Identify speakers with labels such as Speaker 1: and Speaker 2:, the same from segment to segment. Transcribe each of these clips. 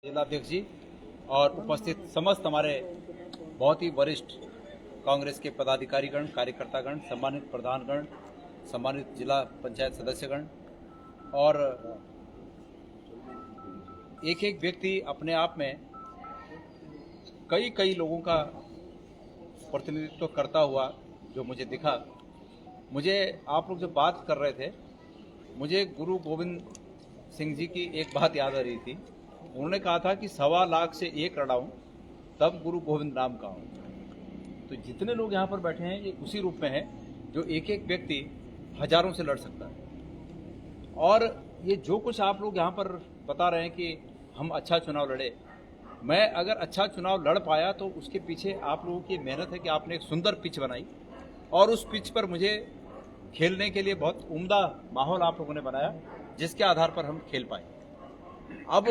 Speaker 1: जिलाध्यक्ष जी और उपस्थित समस्त हमारे बहुत ही वरिष्ठ कांग्रेस के पदाधिकारीगण, कार्यकर्तागण, सम्मानित प्रधानगण, सम्मानित जिला पंचायत सदस्यगण और एक एक व्यक्ति अपने आप में कई लोगों का प्रतिनिधित्व करता हुआ जो मुझे दिखा। मुझे आप लोग जब बात कर रहे थे, मुझे गुरु गोविंद सिंह जी की एक बात याद आ रही थी। उन्होंने कहा था कि 1.25 लाख से एक लड़ाऊं तब गुरु गोविंद नाम का हूं। तो जितने लोग यहाँ पर बैठे हैं ये उसी रूप में है जो एक एक व्यक्ति हजारों से लड़ सकता है। और ये जो कुछ आप लोग यहाँ पर बता रहे हैं कि हम अच्छा चुनाव लड़े, मैं अगर अच्छा चुनाव लड़ पाया तो उसके पीछे आप लोगों की मेहनत है कि आपने एक सुंदर पिच बनाई और उस पिच पर मुझे खेलने के लिए बहुत उम्दा माहौल आप लोगों ने बनाया, जिसके आधार पर हम खेल पाए। अब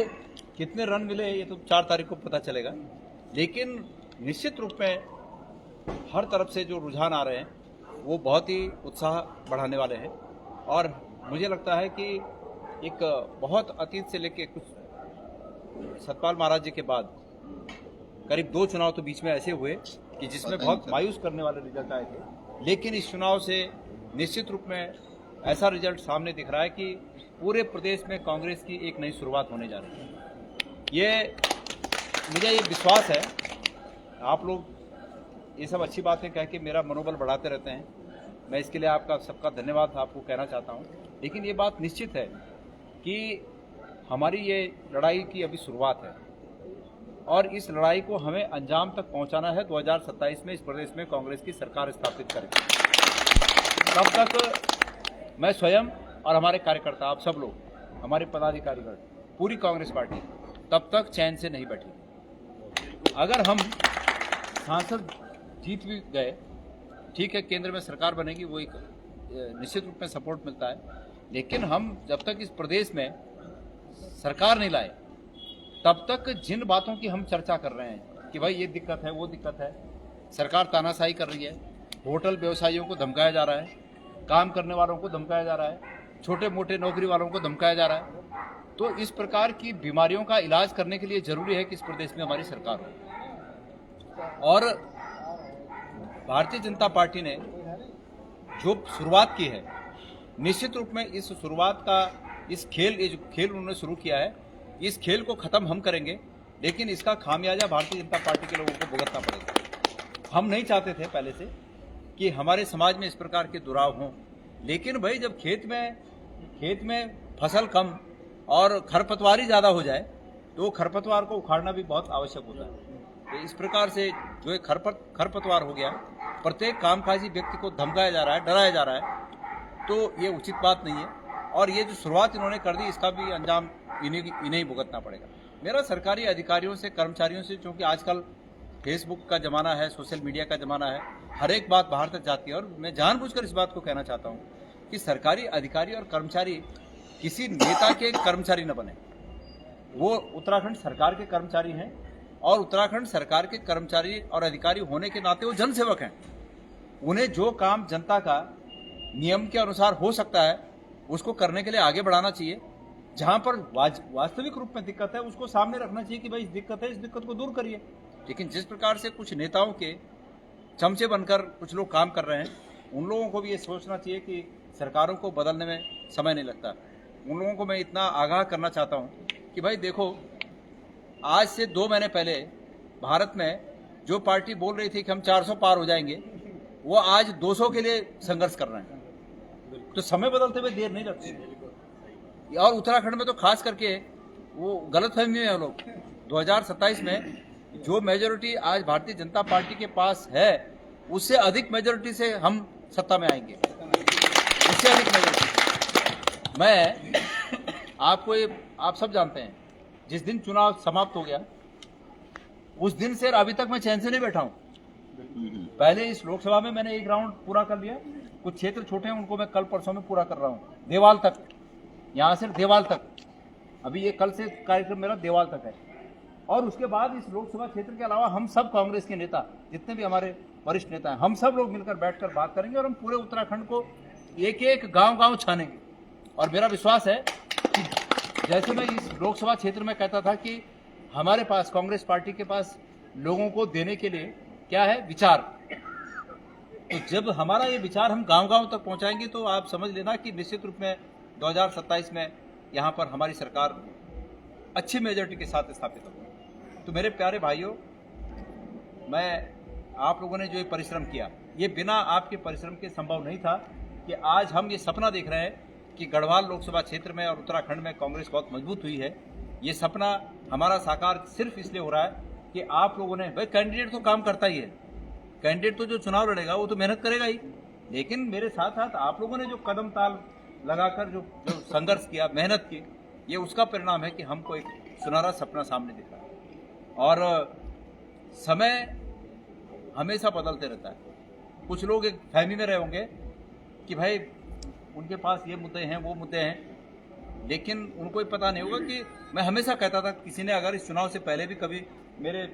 Speaker 1: कितने रन मिले ये तो 4 तारीख को पता चलेगा, लेकिन निश्चित रूप में हर तरफ से जो रुझान आ रहे हैं वो बहुत ही उत्साह बढ़ाने वाले हैं। और मुझे लगता है कि एक बहुत अतीत से लेके कुछ सतपाल महाराज जी के बाद करीब 2 चुनाव तो बीच में ऐसे हुए कि जिसमें बहुत मायूस करने वाले रिजल्ट आए थे, लेकिन इस चुनाव से निश्चित रूप में ऐसा रिजल्ट सामने दिख रहा है कि पूरे प्रदेश में कांग्रेस की एक नई शुरुआत होने जा रही है। मुझे ये विश्वास है। आप लोग ये सब अच्छी बातें कह के मेरा मनोबल बढ़ाते रहते हैं, मैं इसके लिए आपका सबका धन्यवाद आपको कहना चाहता हूं। लेकिन ये बात निश्चित है कि हमारी ये लड़ाई की अभी शुरुआत है और इस लड़ाई को हमें अंजाम तक पहुंचाना है। 2027 में इस प्रदेश में कांग्रेस की सरकार स्थापित करेंगे। तब तक मैं स्वयं और हमारे कार्यकर्ता, आप सब लोग, हमारे पदाधिकारीगण, पूरी कांग्रेस पार्टी तब तक चैन से नहीं बैठी। अगर हम सांसद जीत भी गए, ठीक है, केंद्र में सरकार बनेगी, वो एक निश्चित रूप में सपोर्ट मिलता है, लेकिन हम जब तक इस प्रदेश में सरकार नहीं लाए तब तक जिन बातों की हम चर्चा कर रहे हैं कि भाई ये दिक्कत है, वो दिक्कत है, सरकार तानाशाही कर रही है, होटल व्यवसायियों को धमकाया जा रहा है, काम करने वालों को धमकाया जा रहा है, छोटे मोटे नौकरी वालों को धमकाया जा रहा है, तो इस प्रकार की बीमारियों का इलाज करने के लिए जरूरी है कि इस प्रदेश में हमारी सरकार हो। और भारतीय जनता पार्टी ने जो शुरुआत की है, निश्चित रूप में इस शुरुआत का ये जो खेल उन्होंने शुरू किया है, इस खेल को खत्म हम करेंगे, लेकिन इसका खामियाजा भारतीय जनता पार्टी के लोगों को भुगतना पड़ेगा। हम नहीं चाहते थे पहले से कि हमारे समाज में इस प्रकार के दुराव हों, लेकिन भाई जब खेत में फसल कम और खरपतवार ही ज़्यादा हो जाए तो खरपतवार को उखाड़ना भी बहुत आवश्यक होता है। तो इस प्रकार से जो एक खरपतवार हो गया, प्रत्येक कामकाजी व्यक्ति को धमकाया जा रहा है, डराया जा रहा है, तो ये उचित बात नहीं है। और ये जो शुरुआत इन्होंने कर दी, इसका भी अंजाम इन्हें भुगतना पड़ेगा। मेरा सरकारी अधिकारियों से, कर्मचारियों से, क्योंकि आजकल फेसबुक का ज़माना है, सोशल मीडिया का ज़माना है, हर एक बात बाहर तक जाती है, और मैं जानबूझकर इस बात को कहना चाहता हूँ कि सरकारी अधिकारी और कर्मचारी किसी नेता के कर्मचारी न बने। वो उत्तराखंड सरकार के कर्मचारी हैं और उत्तराखंड सरकार के कर्मचारी और अधिकारी होने के नाते वो जनसेवक हैं। उन्हें जो काम जनता का नियम के अनुसार हो सकता है उसको करने के लिए आगे बढ़ाना चाहिए। जहां पर वास्तविक रूप में दिक्कत है उसको सामने रखना चाहिए कि भाई इस दिक्कत है, इस दिक्कत को दूर करिए। लेकिन जिस प्रकार से कुछ नेताओं के चमचे बनकर कुछ लोग काम कर रहे हैं, उन लोगों को भी ये सोचना चाहिए कि सरकारों को बदलने में समय नहीं लगता। उन लोगों को मैं इतना आगाह करना चाहता हूँ कि भाई देखो, आज से 2 महीने पहले भारत में जो पार्टी बोल रही थी कि हम 400 पार हो जाएंगे, वो आज 200 के लिए संघर्ष कर रहे हैं। तो समय बदलते हुए देर नहीं लगती। और उत्तराखंड में तो खास करके वो गलतफहमी में लोग 2027 में जो मेजोरिटी आज भारतीय जनता पार्टी के पास है, उससे अधिक मेजोरिटी से हम सत्ता में आएंगे, उससे अधिक मेजोरिटी। मैं आप सब जानते हैं, जिस दिन चुनाव समाप्त हो गया उस दिन से अभी तक मैं चैन से नहीं बैठा हूं। पहले इस लोकसभा में मैंने 1 राउंड पूरा कर लिया, कुछ क्षेत्र छोटे हैं उनको मैं कल परसों में पूरा कर रहा हूं, देवाल तक, यहां से देवाल तक। अभी ये कल से कार्यक्रम मेरा देवाल तक है। और उसके बाद इस लोकसभा क्षेत्र के अलावा हम सब कांग्रेस के नेता, जितने भी हमारे वरिष्ठ नेता हैं, हम सब लोग मिलकर बैठकर बात करेंगे और हम पूरे उत्तराखंड को एक एक गांव छानेंगे। और मेरा विश्वास है कि जैसे मैं इस लोकसभा क्षेत्र में कहता था कि हमारे पास, कांग्रेस पार्टी के पास लोगों को देने के लिए क्या है? विचार। तो जब हमारा ये विचार हम गांव-गांव तक पहुंचाएंगे तो आप समझ लेना कि निश्चित रूप में 2027 में यहाँ पर हमारी सरकार अच्छी मेजॉरिटी के साथ स्थापित होगी। तो मेरे प्यारे भाइयों, मैं आप लोगों ने जो ये परिश्रम किया, ये बिना आपके परिश्रम के संभव नहीं था कि आज हम ये सपना देख रहे हैं कि गढ़वाल लोकसभा क्षेत्र में और उत्तराखंड में कांग्रेस बहुत मजबूत हुई है। ये सपना हमारा साकार सिर्फ इसलिए हो रहा है कि आप लोगों ने, भाई कैंडिडेट तो काम करता ही है, कैंडिडेट तो जो चुनाव लड़ेगा वो तो मेहनत करेगा ही, लेकिन मेरे साथ साथ आप लोगों ने जो कदम ताल लगाकर जो संघर्ष किया, मेहनत की, ये उसका परिणाम है कि हमको एक सुनहरा सपना सामने दिख रहा है। और समय हमेशा बदलते रहता है। कुछ लोग एक फहमी में रहे होंगे कि भाई उनके पास ये मुद्दे हैं, वो मुद्दे हैं, लेकिन उनको ये पता नहीं होगा कि मैं हमेशा कहता था, किसी ने अगर इस चुनाव से पहले भी कभी मेरे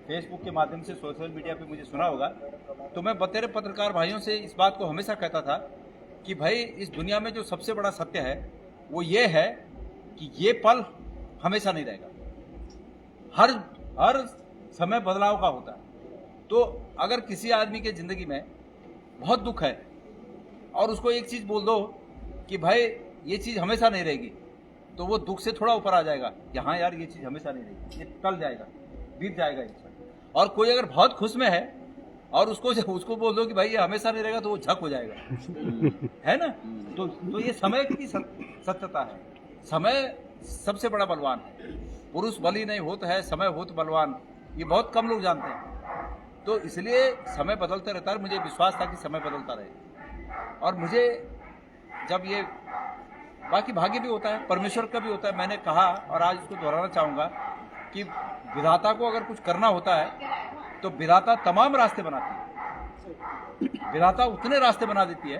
Speaker 1: फेसबुक के माध्यम से, सोशल मीडिया पे मुझे सुना होगा, तो मैं बतेरे पत्रकार भाइयों से इस बात को हमेशा कहता था कि भाई इस दुनिया में जो सबसे बड़ा सत्य है वो ये है कि ये पल हमेशा नहीं रहेगा, हर समय बदलाव का होता है। तो अगर किसी आदमी के जिंदगी में बहुत दुख है और उसको एक चीज बोल दो कि भाई ये चीज हमेशा नहीं रहेगी, तो वो दुख से थोड़ा ऊपर आ जाएगा, हाँ यार ये चीज हमेशा नहीं रहेगी, ये टल जाएगा, बीत जाएगा ये। और कोई अगर बहुत खुश में है और उसको बोल दो कि भाई ये हमेशा नहीं रहेगा, तो वो झक हो जाएगा है ना। तो ये समय की सत्यता है। समय सबसे बड़ा बलवान है। पुरुष बली नहीं होता है, समय होत बलवान, ये बहुत कम लोग जानते हैं। तो इसलिए समय बदलते रहता है। मुझे विश्वास था कि समय बदलता रहे, और मुझे जब ये बाकी भाग्य भी होता है, परमेश्वर का भी होता है। मैंने कहा और आज इसको दोहराना चाहूँगा कि विधाता को अगर कुछ करना होता है तो विधाता तमाम रास्ते बनाती है, विधाता उतने रास्ते बना देती है।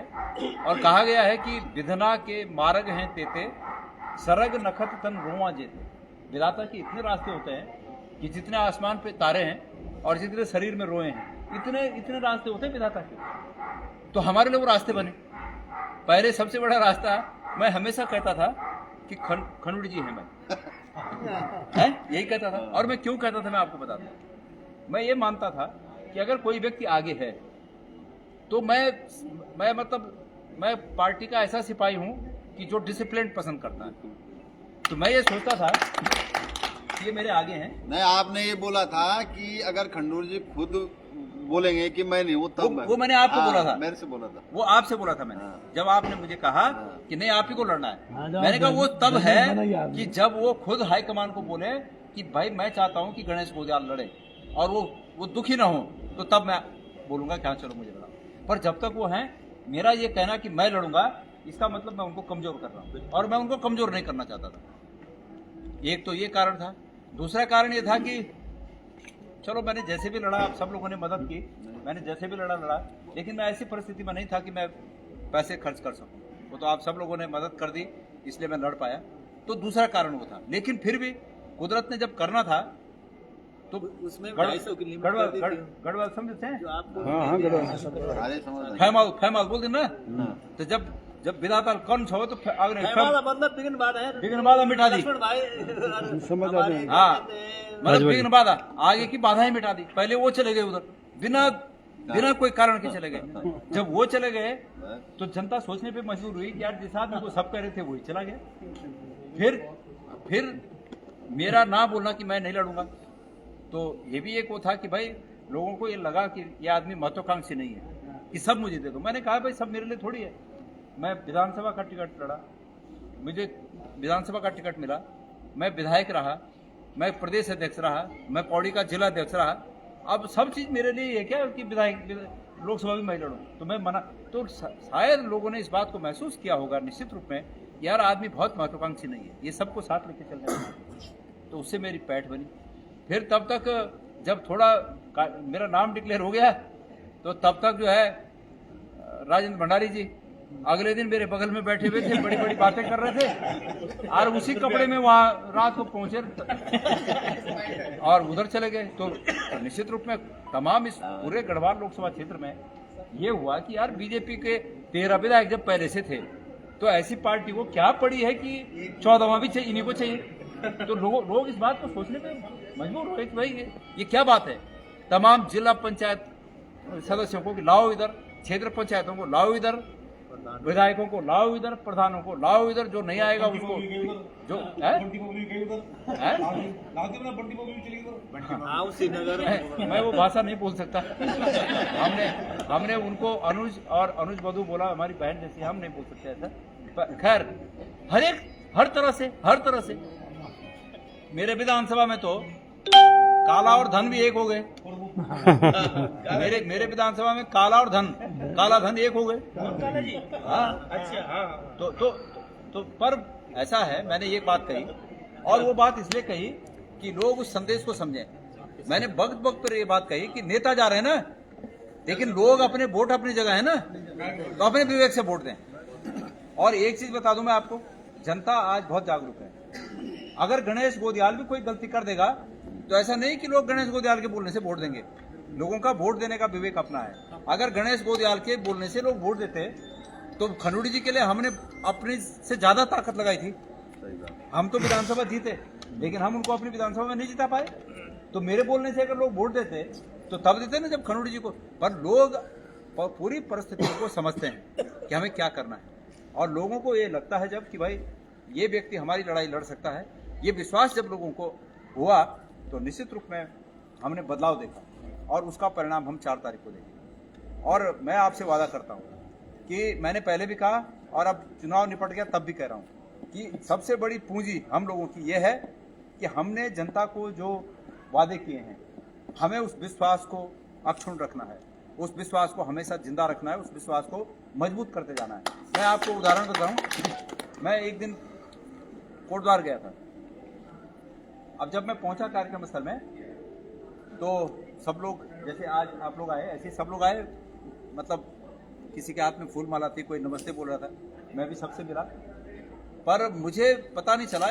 Speaker 1: और कहा गया है कि विधना के मार्ग हैं तेते, सरग नखत तन रोआ जेते। विधाता के इतने रास्ते होते हैं कि जितने आसमान पे तारे हैं और जितने शरीर में रोए हैं, इतने रास्ते होते हैं विधाता के। तो हमारे लिए वो रास्ते बने। पहले सबसे बड़ा रास्ता, मैं हमेशा कहता था कि खंडूड़ी जी हैं, मैं यही कहता था। और मैं क्यों कहता था मैं आपको बताता हूँ। मैं ये मानता था कि अगर कोई व्यक्ति आगे है तो मैं पार्टी का ऐसा सिपाही हूँ कि जो डिसिप्लिन पसंद करता है। तो मैं ये सोचता था कि ये मेरे आगे हैं।
Speaker 2: नहीं, आपने ये बोला था कि अगर खंडूर जी खुद बोलेंगे कि मैं नहीं हूँ तब
Speaker 1: वो मैंने आपको बोला था,
Speaker 2: मेरे से बोला था,
Speaker 1: वो आपसे बोला था मैंने। जब आपने मुझे कहा कि नहीं आप ही को लड़ना है, मैंने कहा वो तब है कि जब वो खुद हाईकमान को बोले कि भाई मैं चाहता हूँ कि गणेश गोजाल लड़े और वो दुखी ना हो, तो तब मैं बोलूंगा कि हाँ चलो मुझे लड़ा। पर जब तक वो हैं, मेरा ये कहना कि मैं लड़ूंगा, इसका मतलब मैं उनको कमजोर कर रहा हूँ, और मैं उनको कमजोर नहीं करना चाहता था। एक तो ये कारण था। दूसरा कारण ये था कि चलो मैंने जैसे भी लड़ा, आप सब लोगों ने मदद की, मैंने जैसे भी लड़ा, लेकिन मैं ऐसी परिस्थिति में नहीं था कि मैं पैसे खर्च कर सकूं। वो तो आप सब लोगों ने मदद कर दी, इसलिए मैं लड़ पाया। तो दूसरा कारण वो था। लेकिन फिर भी कुदरत ने जब करना था तो उसमें गढ़वाल समझते हैं, फैमाल बोल देना। तो जब विधाता कौन छो तो
Speaker 3: मतलब
Speaker 1: बिघन बाधा मिटा दी, हाँ मतलब बिघन बाधा, आगे की बाधाएं मिटा दी। पहले वो चले गए उधर बिना कोई कारण के चले गए। जब वो चले गए तो जनता सोचने पे मजबूर हुई कि यार जिस आदमी को सब कह रहे थे वही चला गया। फिर मेरा ना बोलना कि मैं नहीं लड़ूंगा, तो ये भी एक वो था कि भाई लोगों को ये लगा कि ये आदमी महत्वाकांक्षी नहीं है कि सब मुझे दे दो। मैंने कहा भाई सब मेरे लिए थोड़ी है। मैं विधानसभा का टिकट लड़ा, मुझे विधानसभा का टिकट मिला, मैं विधायक रहा, मैं प्रदेश अध्यक्ष रहा, मैं पौड़ी का जिला अध्यक्ष रहा। अब सब चीज़ मेरे लिए ये क्या कि विधायक लोकसभा में मैं लड़ूँ, तो मैं मना। तो शायद लोगों ने इस बात को महसूस किया होगा निश्चित रूप में, यार आदमी बहुत महत्वाकांक्षी नहीं है, ये सबको साथ लेके चल रहा है। तो उससे मेरी पैठ बनी। फिर तब तक जब थोड़ा मेरा नाम डिक्लेयर हो गया तो तब तक जो है राजेंद्र भंडारी जी अगले दिन मेरे बगल में बैठे हुए थे, बड़ी बड़ी बातें कर रहे थे, और उसी कपड़े में वहाँ रात को पहुंचे और उधर चले गए। तो निश्चित रूप में तमाम इस पूरे गढ़वाल लोकसभा क्षेत्र में ये हुआ कि यार बीजेपी के 13 विधायक जब पहले से थे, तो ऐसी पार्टी को क्या पड़ी है कि 14वां भी चाहिए, इन्हीं को चाहिए। तो लोग इस बात को सोचने पे मजबूर हो कि भाई ये क्या बात है। तमाम जिला पंचायत सदस्यों को कि लाओ इधर, क्षेत्र पंचायतों को लाओ इधर, विधायकों को लाओ इधर, प्रधानों को लाओ इधर, जो नहीं आएगा उसको जो मैं वो भाषा नहीं बोल सकता। हमने उनको अनुज और अनुज बधू बोला, हमारी बहन जैसी, हम नहीं बोल सकते ऐसा। खैर हर तरह से मेरे विधानसभा में तो काला और धन भी एक हो गए। मेरे विधानसभा में काला धन एक हो गए। हाँ, अच्छा, हाँ। तो पर ऐसा है, मैंने ये बात कही और वो बात इसलिए कही कि लोग उस संदेश को समझें। मैंने वक्त पर ये बात कही कि नेता जा रहे हैं ना, लेकिन लोग अपने वोट अपनी जगह है ना, तो अपने विवेक से वोट दें। और एक चीज बता दूं मैं आपको, जनता आज बहुत जागरूक है। अगर गणेश गोदियाल भी कोई गलती कर देगा तो ऐसा नहीं कि लोग गणेश गोदियाल के बोलने से वोट देंगे। लोगों का वोट देने का विवेक अपना है। अगर गणेश गोदियाल के बोलने से लोग वोट देते तो खंडूड़ी जी के लिए हमने अपनी से ज्यादा ताकत लगाई थी। हम तो विधानसभा जीते, लेकिन हम उनको अपनी विधानसभा में नहीं जिता पाए। तो मेरे बोलने से अगर लोग वोट देते तो तब देते ना जब खंडूड़ी जी को। पर लोग पूरी परिस्थितियों को समझते हैं कि हमें क्या करना है, और लोगों को ये लगता है जब कि भाई ये व्यक्ति हमारी लड़ाई लड़ सकता है, ये विश्वास जब लोगों को हुआ तो निश्चित रूप में हमने बदलाव देखा और उसका परिणाम हम 4 तारीख को देखेंगे। और मैं आपसे वादा करता हूँ कि मैंने पहले भी कहा और अब चुनाव निपट गया तब भी कह रहा हूँ कि सबसे बड़ी पूंजी हम लोगों की ये है कि हमने जनता को जो वादे किए हैं, हमें उस विश्वास को अक्षुण्ण रखना है, उस विश्वास को हमेशा जिंदा रखना है, उस विश्वास को मजबूत करते जाना है। मैं आपको उदाहरण देता हूँ। मैं एक दिन कोटद्वार गया था। अब जब मैं पहुंचा कार्यक्रम स्थल में तो सब लोग, जैसे आज आप लोग आए ऐसे सब लोग आए, मतलब किसी के हाथ में फूल माला थी, कोई नमस्ते बोल रहा था, मैं भी सबसे मिला। पर मुझे पता नहीं चला,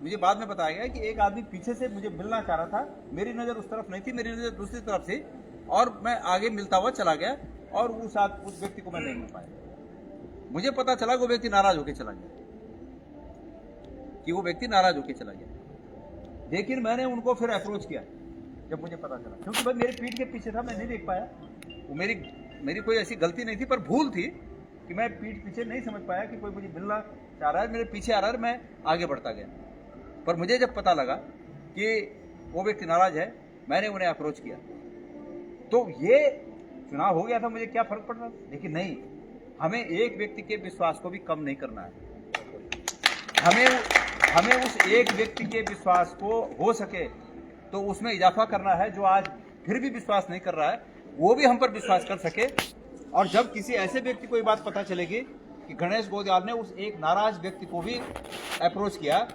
Speaker 1: मुझे बाद में बताया गया कि एक आदमी पीछे से मुझे मिलना चाह रहा था। मेरी नज़र उस तरफ नहीं थी, मेरी नज़र दूसरी तरफ थी और मैं आगे मिलता हुआ चला गया और उस व्यक्ति को मैं नहीं मिल पाया। मुझे पता चला वो व्यक्ति नाराज होकर चला गया, कि वो व्यक्ति नाराज होकर चला गया। लेकिन मैंने उनको फिर अप्रोच किया जब मुझे पता चला, क्योंकि भाई मेरे पीठ के पीछे था, मैं नहीं देख पाया। वो मेरी कोई ऐसी गलती नहीं थी, पर भूल थी कि मैं पीठ पीछे नहीं समझ पाया कि कोई मुझे मिलना चाह रहा है, मेरे पीछे आ रहा है, मैं आगे बढ़ता गया। पर मुझे जब पता लगा कि वो व्यक्ति नाराज है, मैंने उन्हें अप्रोच किया। तो ये चुनाव हो गया था, मुझे क्या फर्क पड़ रहा, लेकिन नहीं, हमें एक व्यक्ति के विश्वास को भी कम नहीं करना है। हमें उस एक व्यक्ति के विश्वास को हो सके तो उसमें इजाफा करना है, जो आज फिर भी विश्वास नहीं कर रहा है वो भी हम पर विश्वास कर सके। और जब किसी ऐसे व्यक्ति को ये बात पता चलेगी कि गणेश गोदियाल ने उस एक नाराज व्यक्ति को भी अप्रोच किया,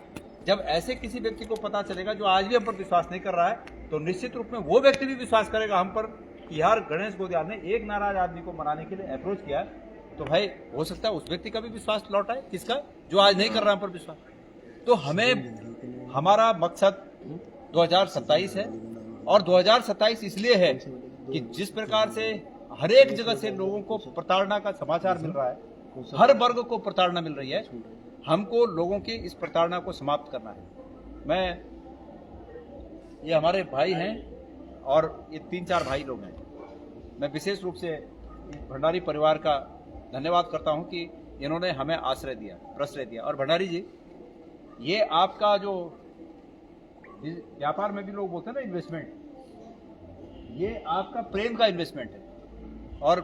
Speaker 1: जब ऐसे किसी व्यक्ति को पता चलेगा जो आज भी हम पर विश्वास नहीं कर रहा है, तो निश्चित रूप में वो व्यक्ति भी विश्वास करेगा हम पर कि यार गणेश गोदियाल ने एक नाराज आदमी को मनाने के लिए अप्रोच किया, तो भाई हो सकता है उस व्यक्ति का भी विश्वास लौट आए। किसका? जो आज नहीं कर रहा हम पर विश्वास। तो हमारा मकसद 2027 है, और 2027 इसलिए है कि जिस प्रकार से हर एक जगह से लोगों को प्रताड़ना का समाचार मिल रहा है, हर वर्ग को प्रताड़ना मिल रही है, हमको लोगों की इस प्रताड़ना को समाप्त करना है। ये हमारे भाई हैं और ये 3-4 भाई लोग हैं। मैं विशेष रूप से भंडारी परिवार का धन्यवाद करता हूं कि इन्होंने हमें आश्रय दिया, प्रश्रय दिया। और भंडारी जी, ये आपका जो व्यापार में भी लोग बोलते हैं ना इन्वेस्टमेंट, ये आपका प्रेम का इन्वेस्टमेंट है। और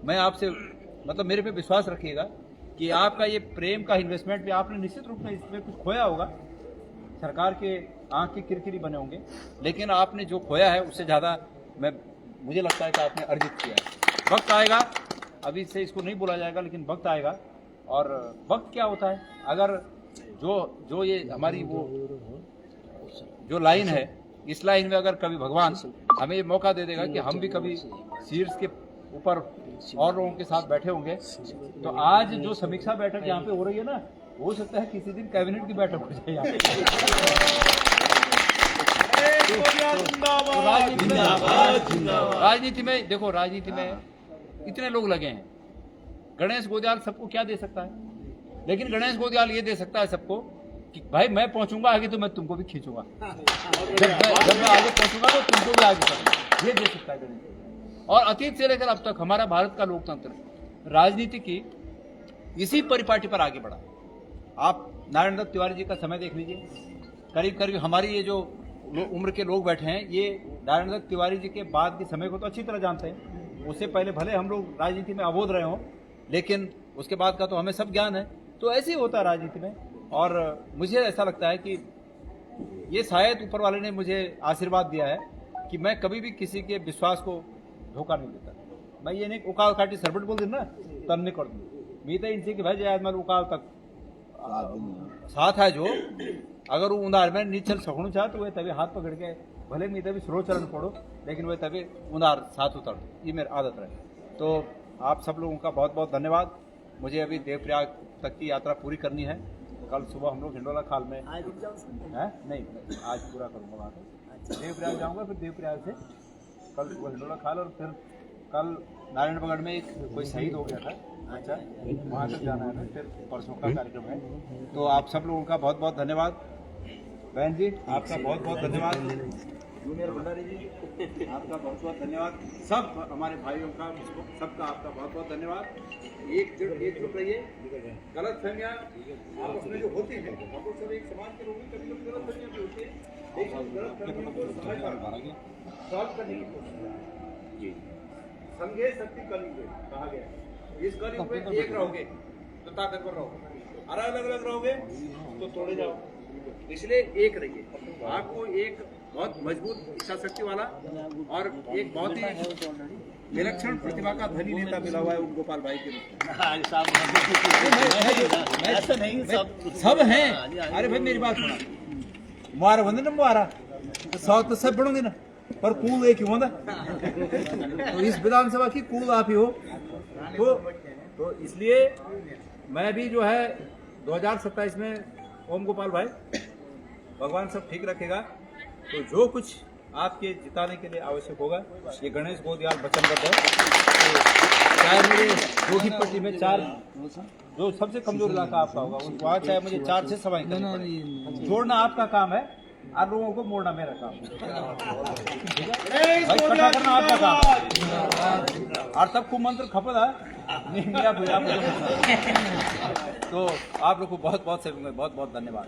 Speaker 1: मैं आपसे मतलब मेरे पे विश्वास रखिएगा कि आपका ये प्रेम का इन्वेस्टमेंट भी, आपने निश्चित रूप में इसमें कुछ खोया होगा, सरकार के आंख की किरकिरी बने होंगे, लेकिन आपने जो खोया है उससे ज़्यादा मुझे लगता है कि आपने अर्जित किया है। वक्त आएगा, अभी से इसको नहीं बोला जाएगा, लेकिन वक्त आएगा। और वक्त क्या होता है, अगर जो ये हमारी वो जो लाइन है, इस लाइन में अगर कभी भगवान हमें ये मौका दे देगा कि हम भी कभी शीर्ष के ऊपर और लोगों के साथ बैठे होंगे, तो आज जो समीक्षा बैठक यहाँ पे हो रही है ना, हो सकता है किसी दिन कैबिनेट की बैठक हो जाए यहाँ पे। राजनीति में देखो, राजनीति में इतने लोग लगे हैं। गणेश गोदियाल सबको क्या दे सकता है, लेकिन गणेश गोदियाल ये दे सकता है सबको कि भाई मैं पहुंचूंगा आगे तो मैं तुमको भी खींचूंगा, जब मैं आगे पहुंचूंगा तो तुमको भी आगे करूंगा। ये देश का गणित। और अतीत से लेकर अब तक हमारा भारत का लोकतंत्र राजनीति की इसी परिपाटी पर आगे बढ़ा। आप नारायण दत्त तिवारी जी का समय देख लीजिए, करीब करीब हमारी ये जो उम्र के लोग बैठे हैं ये नारायण दत्त तिवारी जी के बाद के समय को तो अच्छी तरह जानते हैं। उससे पहले भले हम लोग राजनीति में अबोध रहे हों, लेकिन उसके बाद का तो हमें सब ज्ञान है। तो ऐसे ही होता है राजनीति में। और मुझे ऐसा लगता है कि ये शायद ऊपर वाले ने मुझे आशीर्वाद दिया है कि मैं कभी भी किसी के विश्वास को धोखा नहीं देता। मैं ये नहीं उकाल काटी सरबट बोल देना तब नहीं कर दूँ मीता इनसे कि भाई जय मैं उकाल तक साथ है जो अगर वो उंदार में नीचे चल सकूँ चाह तो वह तभी हाथ पकड़ के भले मैं तभी स्लो चलन पड़ो लेकिन वह तभी उंदार साथ उतर, ये मेरी आदत रहे। तो आप सब लोगों का बहुत बहुत धन्यवाद। मुझे अभी देवप्रयाग तक की यात्रा पूरी करनी है। कल सुबह हम लोग हिंडोला खाल में है नहीं, आज पूरा करूँगा वहाँ पे देवप्रयाग जाऊँगा, फिर देवप्रयाग से कल सुबह हिंडोला खाल और फिर कल नारायणगढ़ में एक कोई शहीद हो गया था, अच्छा वहाँ तक जाना है, फिर परसों का कार्यक्रम है। तो आप सब लोगों का बहुत बहुत धन्यवाद। बहन जी आपका बहुत बहुत धन्यवाद। जूनियर भंडारी जी आपका बहुत बहुत धन्यवाद। सब हमारे भाइयों का सबका आपका बहुत बहुत धन्यवाद। एकजुट रहिए। गलत फहमियाँ आपस में जो होती है, हम लोग सब एक समाज के लोग हैं, कभी कभी गलत फहमियाँ भी होती है, लेकिन गलत फहमियों को समझ सॉल्व करने की कोशिश करें। संघे शक्ति कलयुग कहा गया। इस कलयुग में एक रहोगे तो ताकतवर रहोगे, अलग अलग रहोगे तो तोड़े जाओ। इसलिए एक रहिए। आपको एक बहुत मजबूत इच्छा शक्ति वाला और एक बहुत ही विलक्षण प्रतिभा का धनी नेता मिला हुआ है उन गोपाल भाई के रूप में। ऐसा नहीं, सब हैं। अरे भाई मेरी बात सुना, मुआरा बंदे ना मुआरा तो सब बढ़ोगे ना, पर कूल एक ही होता। तो इस विधानसभा की कूल आप ही हो। तो इसलिए मैं भी जो है 2027 में ओम गोपाल भाई भगवान सब ठीक रखेगा, तो जो कुछ आपके जिताने के लिए आवश्यक होगा, ये गणेश गोदियाल वचनबद्ध है। तो चाहे मेरे रोहितपट्टी में 4 जो सबसे कमजोर इलाका आपका होगा वहाँ चाहे मुझे 4 से सवाई जोड़ना आपका काम है, आप लोगों को मोड़ना मेरा काम है। भाई कटा करना आपका काम और सबको मंत्र खपत है तो आप लोग को बहुत बहुत धन्यवाद।